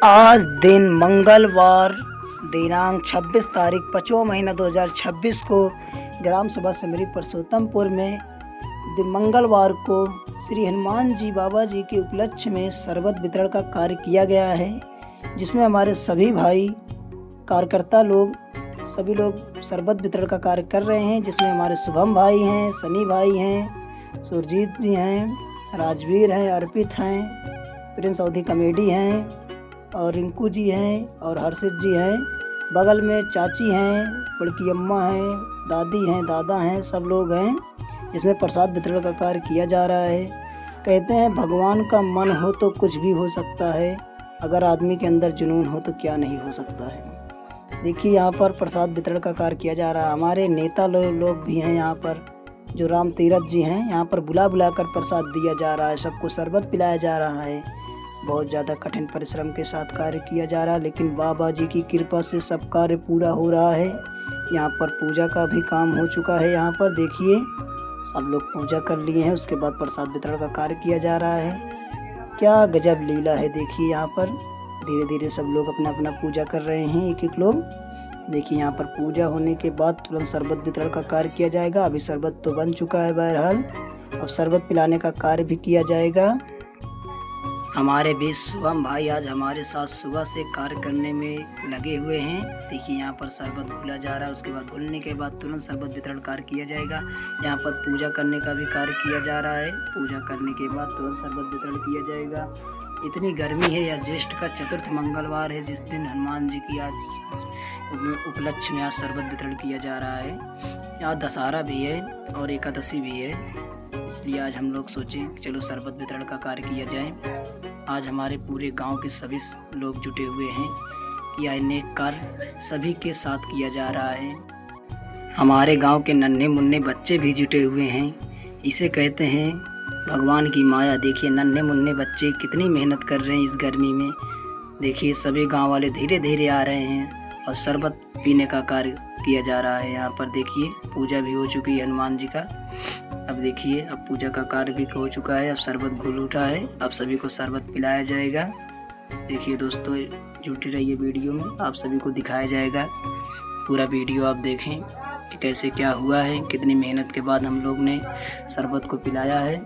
आज दिन मंगलवार दिनांक 26 तारीख 5वां महीना 2026 को ग्राम सभा सिमरी परसोत्तमपुर में मंगलवार को श्री हनुमान जी बाबा जी के उपलक्ष्य में शरबत वितरण का कार्य किया गया है, जिसमें हमारे सभी भाई कार्यकर्ता लोग सभी लोग शरबत वितरण का कार्य कर रहे हैं। जिसमें हमारे शुभम भाई हैं, सनी भाई हैं, सुरजीत जी हैं, राजवीर हैं, अर्पित हैं, प्रिंस अवधि कमेडी हैं और रिंकू जी हैं और हर्षित जी हैं। बगल में चाची हैं, बड़की अम्मा हैं, दादी हैं, दादा हैं, सब लोग हैं। इसमें प्रसाद वितरण का कार्य किया जा रहा है। कहते हैं भगवान का मन हो तो कुछ भी हो सकता है, अगर आदमी के अंदर जुनून हो तो क्या नहीं हो सकता है। देखिए यहाँ पर प्रसाद वितरण का कार्य किया जा रहा है। हमारे नेता लोग भी हैं यहाँ पर, जो राम तीरथ जी हैं। यहाँ पर बुला कर प्रसाद दिया जा रहा है, सबको शरबत पिलाया जा रहा है। बहुत ज़्यादा कठिन परिश्रम के साथ कार्य किया जा रहा है, लेकिन बाबा जी की कृपा से सब कार्य पूरा हो रहा है। यहाँ पर पूजा का भी काम हो चुका है। यहाँ पर देखिए सब लोग पूजा कर लिए हैं, उसके बाद प्रसाद वितरण का कार्य किया जा रहा है। क्या गजब लीला है। देखिए यहाँ पर धीरे धीरे सब लोग अपना अपना पूजा कर रहे हैं, एक एक लोग। देखिए यहाँ पर पूजा होने के बाद तुरंत शरबत वितरण का कार्य किया जाएगा। अभी शरबत तो बन चुका है, बहरहाल अब शरबत पिलाने का कार्य भी किया जाएगा। हमारे बीच शुभम भाई आज हमारे साथ सुबह से कार्य करने में लगे हुए हैं। देखिए यहाँ पर शरबत घुला जा रहा है, उसके बाद घुलने के बाद तुरंत शरबत वितरण कार्य किया जाएगा। यहाँ पर पूजा करने का भी कार्य किया जा रहा है। पूजा करने के बाद तुरंत शरबत वितरण किया जाएगा। इतनी गर्मी है, या ज्येष्ठ का चतुर्थ मंगलवार है, जिस दिन हनुमान जी की आज उपलक्ष्य में आज शरबत वितरण किया जा रहा है। यहाँ दशहरा भी है और एकादशी भी है, इसलिए आज हम लोग सोचें चलो शरबत वितरण का कार्य किया जाए। आज हमारे पूरे गांव के सभी लोग जुटे हुए हैं कि यह नेक कार्य सभी के साथ किया जा रहा है। हमारे गांव के नन्हे मुन्ने बच्चे भी जुटे हुए हैं। इसे कहते हैं भगवान की माया। देखिए नन्हे मुन्ने बच्चे कितनी मेहनत कर रहे हैं इस गर्मी में। देखिए सभी गांव वाले धीरे धीरे आ रहे हैं और शरबत पीने का कार्य किया जा रहा है। यहाँ पर देखिए पूजा भी हो चुकी है हनुमान जी का। अब देखिए अब पूजा का कार्य भी हो चुका है। अब शरबत घुल उठा है, अब सभी को शरबत पिलाया जाएगा। देखिए दोस्तों जुटे रहिए वीडियो में, आप सभी को दिखाया जाएगा। पूरा वीडियो आप देखें कि कैसे क्या हुआ है, कितनी मेहनत के बाद हम लोग ने शरबत को पिलाया है।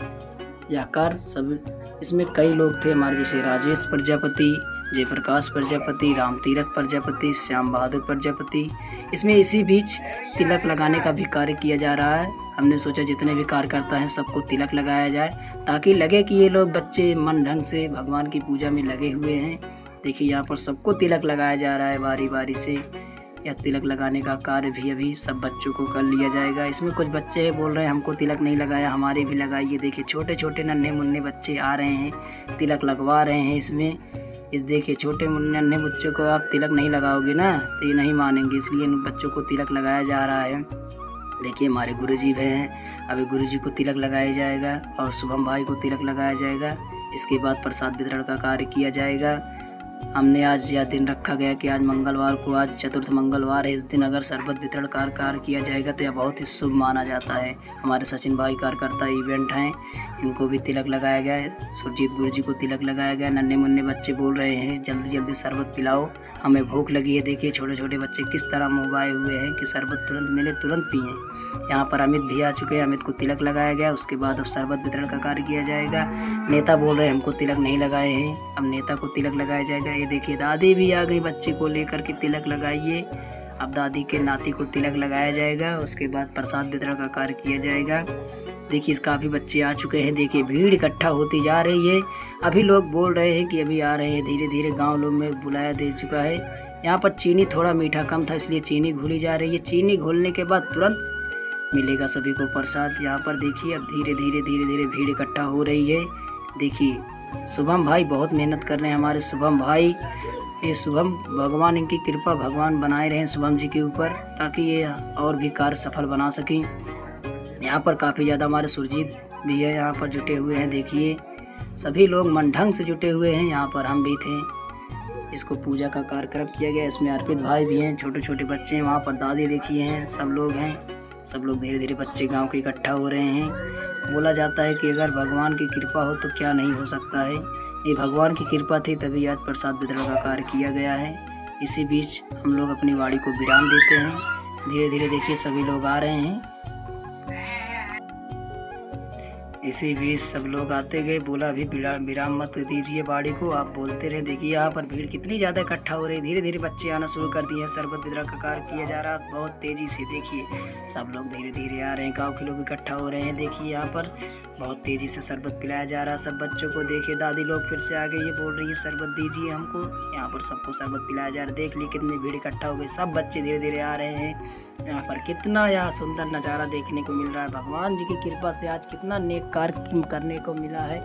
यह कार्य सब इसमें कई लोग थे हमारे, जैसे राजेश प्रजापति, जयप्रकाश प्रजापति, राम तीरथ प्रजापति, श्याम बहादुर प्रजापति। इसमें इसी बीच तिलक लगाने का भी कार्य किया जा रहा है। हमने सोचा जितने भी कार्यकर्ता हैं सबको तिलक लगाया जाए, ताकि लगे कि ये लोग बच्चे मन ढंग से भगवान की पूजा में लगे हुए हैं। देखिए यहाँ पर सबको तिलक लगाया जा रहा है बारी बारी से। यह तिलक लगाने का कार्य भी अभी सब बच्चों को कर लिया जाएगा। इसमें कुछ बच्चे बोल रहे हैं हमको तिलक नहीं लगाया, हमारे भी लगाइए। देखिए छोटे छोटे नन्हे मुन्ने बच्चे आ रहे हैं, तिलक लगवा रहे हैं इसमें। इस देखिए छोटे नन्हे बच्चों को आप तिलक नहीं लगाओगे ना तो ये नहीं मानेंगे, इसलिए इन बच्चों को तिलक लगाया जा रहा है। देखिए हमारे गुरुजी भी हैं, अभी गुरुजी को तिलक लगाया जाएगा और शुभम भाई को तिलक लगाया जाएगा। इसके बाद प्रसाद वितरण का कार्य किया जाएगा। हमने आज यह दिन रखा गया कि आज मंगलवार को, आज चतुर्थ मंगलवार है, इस दिन अगर शरबत वितरण कार्य किया जाएगा तो यह बहुत ही शुभ माना जाता है। हमारे सचिन भाई कार्यकर्ता इवेंट हैं, इनको भी तिलक लगाया गया है। सुरजीत गुरुजी को तिलक लगाया गया। नन्हे मुन्ने बच्चे बोल रहे हैं जल्दी जल्दी शरबत पिलाओ, हमें भूख लगी है। देखिए छोटे छोटे बच्चे किस तरह मुँह आए हुए हैं कि शरबत तुरंत मिले तुरंत पिएँ। यहाँ पर अमित भी आ चुके हैं, अमित को तिलक लगाया गया। उसके बाद अब शरबत वितरण का कार्य किया जाएगा। नेता बोल रहे हैं हमको तिलक नहीं लगाए हैं, अब नेता को तिलक लगाया जाएगा। ये देखिए दादी भी आ गई बच्चे को लेकर के, तिलक लगाइए। अब दादी के नाती को तिलक लगाया जाएगा। उसके बाद प्रसाद वितरण का कार्य किया जाएगा। देखिए काफ़ी बच्चे आ चुके हैं। देखिए भीड़ इकट्ठा होती जा रही है। अभी लोग बोल रहे हैं कि अभी आ रहे हैं, धीरे धीरे गांव लोग में बुलाया दे चुका है। यहाँ पर चीनी थोड़ा मीठा कम था, इसलिए चीनी घुली जा रही है। चीनी घुलने के बाद तुरंत मिलेगा सभी को प्रसाद। यहाँ पर देखिए अब धीरे धीरे भीड़ इकट्ठा हो रही है। देखिए शुभम भाई बहुत मेहनत कर रहे हैं, हमारे शुभम भाई। ये शुभम भगवान इनकी कृपा भगवान बनाए रहें शुभम जी के ऊपर, ताकि ये और भी कार्य सफल बना सकें। यहाँ पर काफ़ी ज़्यादा हमारे सुरजीत भी है, यहाँ पर जुटे हुए हैं। देखिए सभी लोग मन ढंग से जुटे हुए हैं। यहाँ पर हम भी थे। इसको पूजा का कार्यक्रम किया गया। इसमें अर्पित भाई भी हैं, छोटे छोटे बच्चे हैं। वहाँ पर दादी देखिए हैं, सब लोग हैं। सब लोग धीरे धीरे बच्चे गांव के इकट्ठा हो रहे हैं। बोला जाता है कि अगर भगवान की कृपा हो तो क्या नहीं हो सकता है। ये भगवान की कृपा थी, तभी आज प्रसाद वितरण का कार्य किया गया है। इसी बीच हम लोग अपनी वाड़ी को विराम देते हैं। धीरे धीरे देखिए सभी लोग आ रहे हैं। इसी बीच सब लोग आते गए, बोला भी विराम मत दीजिए वाड़ी को, आप बोलते रहे। देखिए यहाँ पर भीड़ कितनी ज़्यादा इकट्ठा हो रही है। धीरे धीरे बच्चे आना शुरू कर दिए हैं। शरबत वितरण का कार्य किया जा रहा है बहुत तेज़ी से। देखिए सब लोग धीरे धीरे आ रहे हैं, गाँव के लोग इकट्ठा हो रहे हैं। देखिए यहाँ पर बहुत तेज़ी से शरबत पिलाया जा रहा है सब बच्चों को। देखिए दादी लोग फिर से आ गई, ये बोल रही है शरबत दीजिए हमको। यहाँ पर सबको शरबत पिलाया जा रहा है। देख ली कितनी भीड़ इकट्ठा हो गई, सब बच्चे धीरे धीरे आ रहे हैं। यहाँ पर कितना यह सुंदर नज़ारा देखने को मिल रहा है। भगवान जी की कृपा से आज कितना नेक कार्य करने को मिला है।